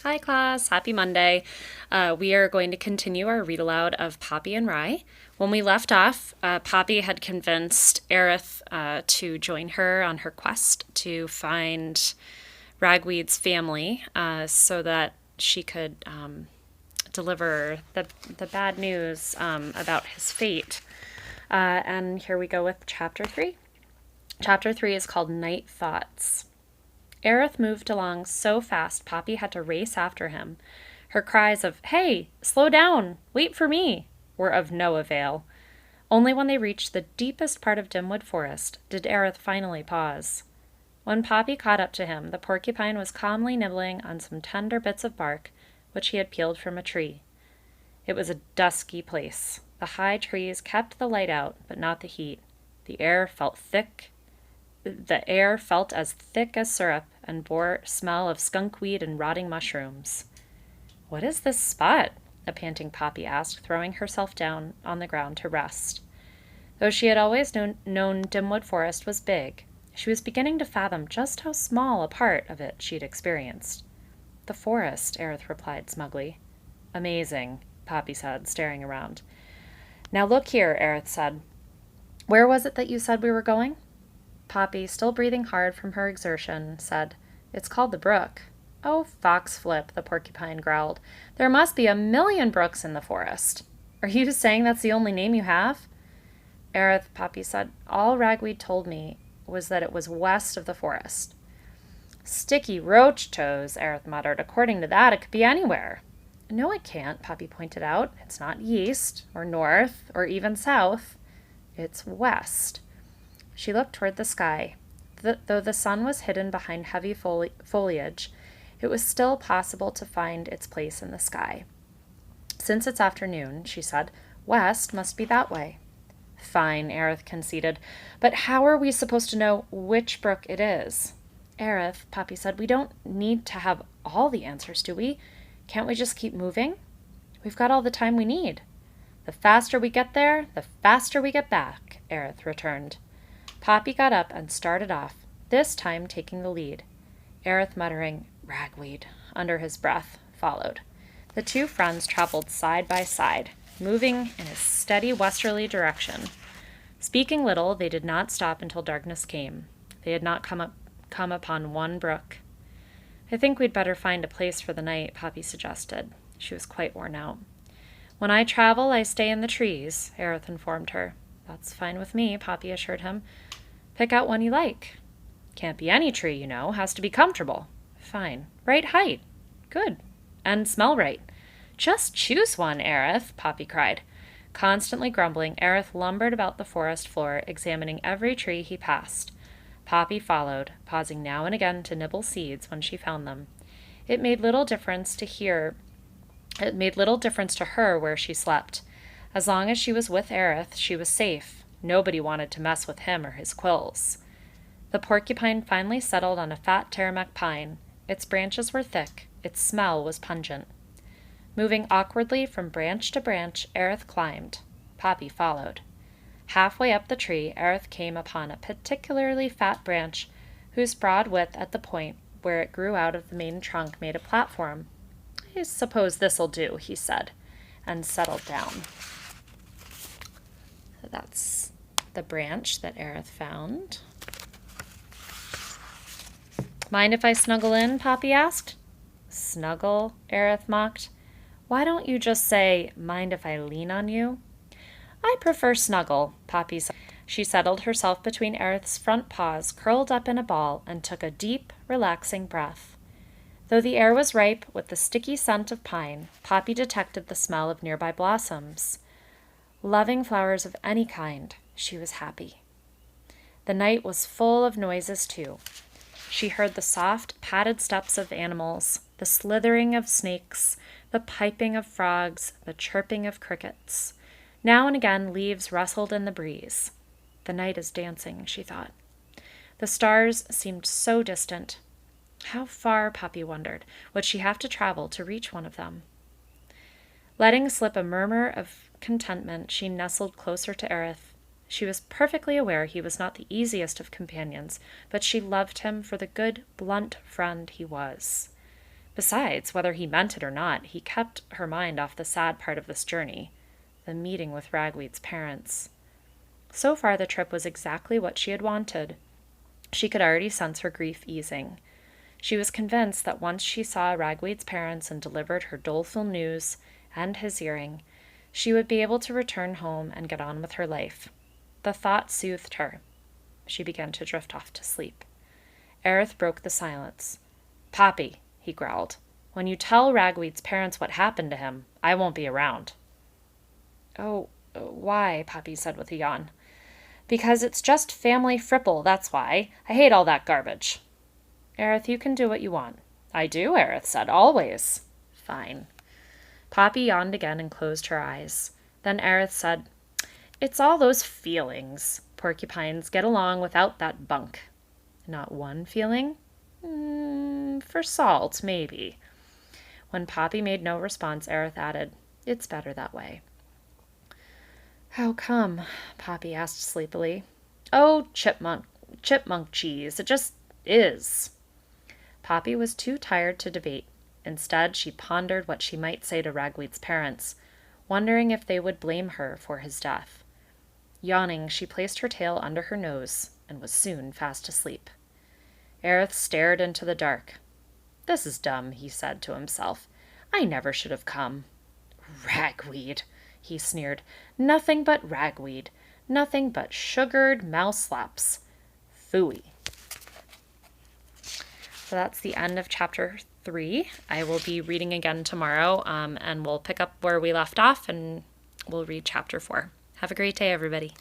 Hi class, happy Monday. We are going to continue our read aloud of Poppy and Rye. When we left off, Poppy had convinced Aerith to join her on her quest to find Ragweed's family so that she could deliver the bad news about his fate. And here we go with Chapter 3. Chapter 3 is called Night Thoughts. Aerith moved along so fast Poppy had to race after him. Her cries of, "Hey, slow down! Wait for me!" were of no avail. Only when they reached the deepest part of Dimwood Forest did Aerith finally pause. When Poppy caught up to him, the porcupine was calmly nibbling on some tender bits of bark which he had peeled from a tree. It was a dusky place. The high trees kept the light out, but not the heat. The air felt as thick as syrup and bore smell of skunkweed and rotting mushrooms. "What is this spot?" a panting Poppy asked, throwing herself down on the ground to rest. Though she had always known Dimwood Forest was big, she was beginning to fathom just how small a part of it she'd experienced. "The forest," Aerith replied smugly. "Amazing," Poppy said, staring around. "Now look here," Aerith said. "Where was it that you said we were going?" Poppy, still breathing hard from her exertion, said, "It's called the brook." "Oh, Foxflip," the porcupine growled. "There must be 1,000,000 brooks in the forest. Are you saying that's the only name you have?" "Aerith," Poppy said, "all Ragweed told me was that it was west of the forest." "Sticky roach toes," Aerith muttered. "According to that, it could be anywhere." "No, it can't," Poppy pointed out. "It's not east, or north, or even south. It's west." She looked toward the sky. Though the sun was hidden behind heavy foliage, it was still possible to find its place in the sky. "Since it's afternoon," she said, "west must be that way." "Fine," Aerith conceded. "But how are we supposed to know which brook it is?" "Aerith," Poppy said, "we don't need to have all the answers, do we? Can't we just keep moving? We've got all the time we need." "The faster we get there, the faster we get back," Aerith returned. Poppy got up and started off, this time taking the lead. Aerith, muttering, "Ragweed," under his breath, followed. The two friends traveled side by side, moving in a steady westerly direction. Speaking little, they did not stop until darkness came. They had not come upon one brook. "I think we'd better find a place for the night," Poppy suggested. She was quite worn out. "When I travel, I stay in the trees," Aerith informed her. "That's fine with me," Poppy assured him. "Pick out one you like." "Can't be any tree, you know. Has to be comfortable." "Fine. Right height." "Good. And smell right." "Just choose one, Aerith," Poppy cried. Constantly grumbling, Aerith lumbered about the forest floor, examining every tree he passed. Poppy followed, pausing now and again to nibble seeds when she found them. It made little difference to her where she slept. As long as she was with Aerith, she was safe. Nobody wanted to mess with him or his quills. The porcupine finally settled on a fat Taramac pine. Its branches were thick. Its smell was pungent. Moving awkwardly from branch to branch, Aerith climbed. Poppy followed. Halfway up the tree, Aerith came upon a particularly fat branch whose broad width at the point where it grew out of the main trunk made a platform. "I suppose this'll do," he said, and settled down. So that's the branch that Aerith found. "Mind if I snuggle in?" Poppy asked. "Snuggle?" Aerith mocked. "Why don't you just say, 'Mind if I lean on you?'" "I prefer snuggle," Poppy said. She settled herself between Aerith's front paws, curled up in a ball, and took a deep, relaxing breath. Though the air was ripe with the sticky scent of pine, Poppy detected the smell of nearby blossoms. Loving flowers of any kind, she was happy. The night was full of noises, too. She heard the soft, padded steps of animals, the slithering of snakes, the piping of frogs, the chirping of crickets. Now and again, leaves rustled in the breeze. The night is dancing, she thought. The stars seemed so distant. How far, Poppy wondered, would she have to travel to reach one of them? Letting slip a murmur of contentment, she nestled closer to Aerith. She was perfectly aware he was not the easiest of companions, but she loved him for the good, blunt friend he was. Besides, whether he meant it or not, he kept her mind off the sad part of this journey, the meeting with Ragweed's parents. So far, the trip was exactly what she had wanted. She could already sense her grief easing. She was convinced that once she saw Ragweed's parents and delivered her doleful news and his earring, she would be able to return home and get on with her life. The thought soothed her. She began to drift off to sleep. Aerith broke the silence. "Poppy," he growled, "when you tell Ragweed's parents what happened to him, I won't be around." "Oh, why?" Poppy said with a yawn. "Because it's just family fripple, that's why. I hate all that garbage." "Aerith, you can do what you want." "I do," Aerith said, "always." "Fine." Poppy yawned again and closed her eyes. Then Aerith said, "It's all those feelings. Porcupines get along without that bunk." "Not one feeling?" For Salt, maybe." When Poppy made no response, Aerith added, "It's better that way." "How come?" Poppy asked sleepily. "Oh, chipmunk cheese. It just is." Poppy was too tired to debate. Instead, she pondered what she might say to Ragweed's parents, wondering if they would blame her for his death. Yawning, she placed her tail under her nose and was soon fast asleep. Aerith stared into the dark. "This is dumb," he said to himself. "I never should have come." "Ragweed," he sneered. "Nothing but ragweed. Nothing but sugared mouse-slaps. Phooey." So that's the end of chapter 3. I will be reading again tomorrow, and we'll pick up where we left off, and we'll read chapter 4. Have a great day, everybody.